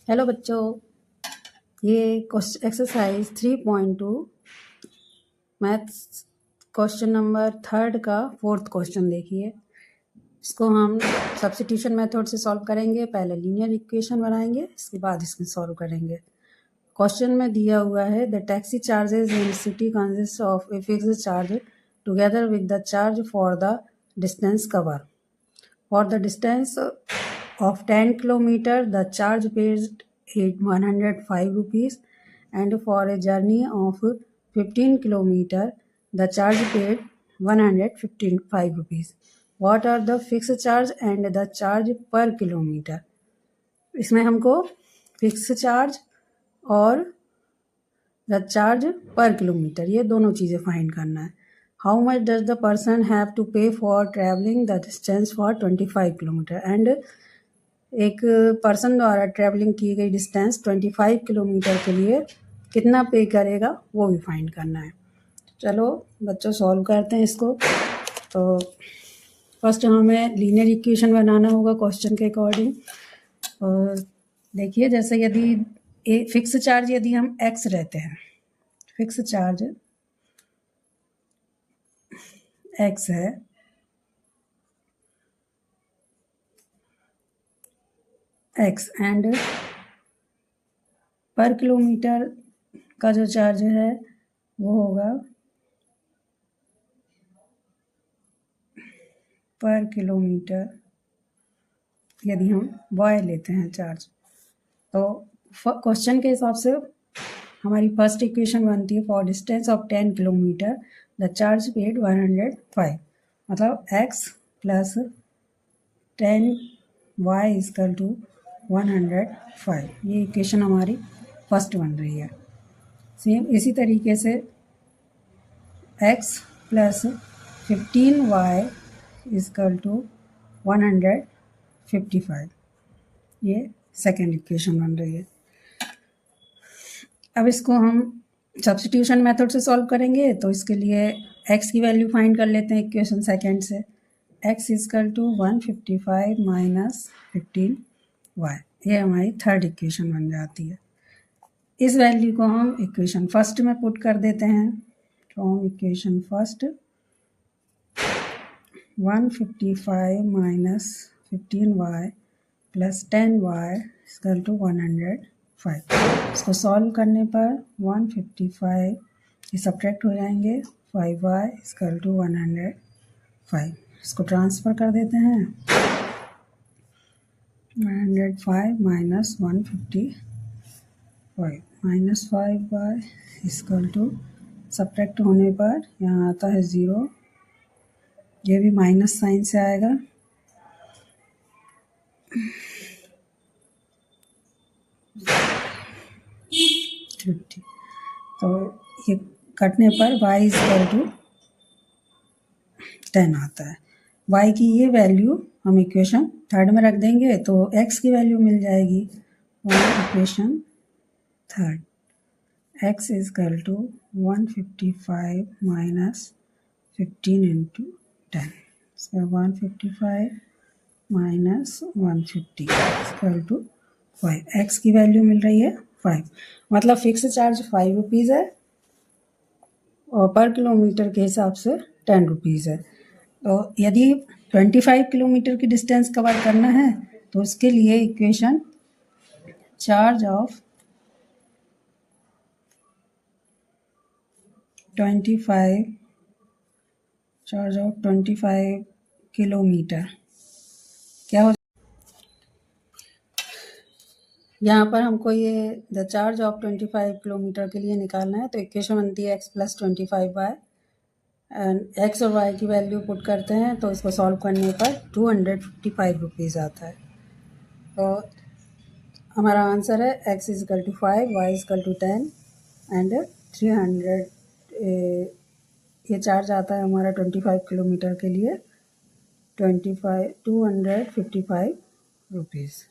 Hello बच्चों, ये exercise 3.2 maths question number 3 का 4th क्वेश्चन देखिए। इसको हम सब्स्टिट्यूशन मेथड से सॉल्व करेंगे। पहले लीनियर इक्वेशन बनाएंगे, इसके बाद इसमें सॉल्व करेंगे। क्वेश्चन में दिया हुआ है the taxi charges in city consist of a fixed charge together with the charge for the distance cover. For the distance of 10 kilometer, the charge paid 105 rupees, and for a journey of 15 kilometer, the charge paid 155 rupees. What are the fixed charge and the charge per kilometer? इसमें हमको fix charge और the charge per kilometre ये दोनों चीज़ें find करना है। How much does the person have to pay for travelling the distance for 25 kilometres, and एक पर्सन द्वारा ट्रैवलिंग की गई डिस्टेंस 25 किलोमीटर के लिए कितना पे करेगा वो भी फाइंड करना है। चलो बच्चों सॉल्व करते हैं इसको। तो फर्स्ट हमें लीनियर इक्वेशन बनाना होगा क्वेश्चन के अकॉर्डिंग। और देखिए जैसे यदि फिक्स चार्ज यदि हम x रहते हैं, फिक्स चार्ज x है x एंड पर किलोमीटर का जो चार्ज है वो होगा पर किलोमीटर यदि हम y लेते हैं चार्ज। तो क्वेश्चन के हिसाब से हमारी फर्स्ट इक्वेशन बनती है for distance of 10 kilometre the charge paid 105, मतलब x plus 10y equal to 105। ये इक्वेशन हमारी फर्स्ट बन रही है। सेम इसी तरीके से x plus 15y equal to 155, ये सेकेंड इक्वेशन बन रही है। अब इसको हम सब्स्टिट्यूशन मेथड से सॉल्व करेंगे। तो इसके लिए x की वैल्यू फाइंड कर लेते हैं इक्वेशन सेकेंड से। x equal to 155 minus 15y, ये हमारी थर्ड इक्वेशन बन जाती है। इस वैल्यू को हम इक्वेशन फर्स्ट में पुट कर देते हैं। From equation first 155 minus 15y plus 10y equal to 105। इसको सॉल्व करने पर 155 ये सब्ट्रैक्ट हो जाएंगे, 5y इक्वल टू 105। इसको ट्रांसफ़र कर देते हैं। 105 minus 155 minus 5y equal to subtract होने पर यहाँ आता है 0, ये भी माइनस साइन से आएगा। तो ये कटने पर y इक्वल टू 10 आता है। y की ये वैल्यू हम इक्वेशन थर्ड में रख देंगे तो x की वैल्यू मिल जाएगी। और equation third x equal to 155 minus 15 into 10, 155 minus 150 equal to 5। x की वैल्यू मिल रही है 5, मतलब फिक्स चार्ज 5 रुपीज़ है और पर किलोमीटर के हिसाब से 10 रुपीज़ है। तो यदि 25 किलोमीटर की डिस्टेंस कवर करना है तो उसके लिए इक्वेशन चार्ज ऑफ 25 किलोमीटर क्या हो, यहाँ पर हमको ये द चार्ज ऑफ 25 किलोमीटर के लिए निकालना है। तो इक्वेशन बनती है x plus 25y and x और y की वैल्यू पुट करते हैं तो इसको सॉल्व करने पर 255 रुपीज़ आता है। तो हमारा आंसर है x equal to 5, y equal to 10 and 300। ये चार्ज आता है हमारा 25 किलोमीटर के लिए 255 रुपीज़।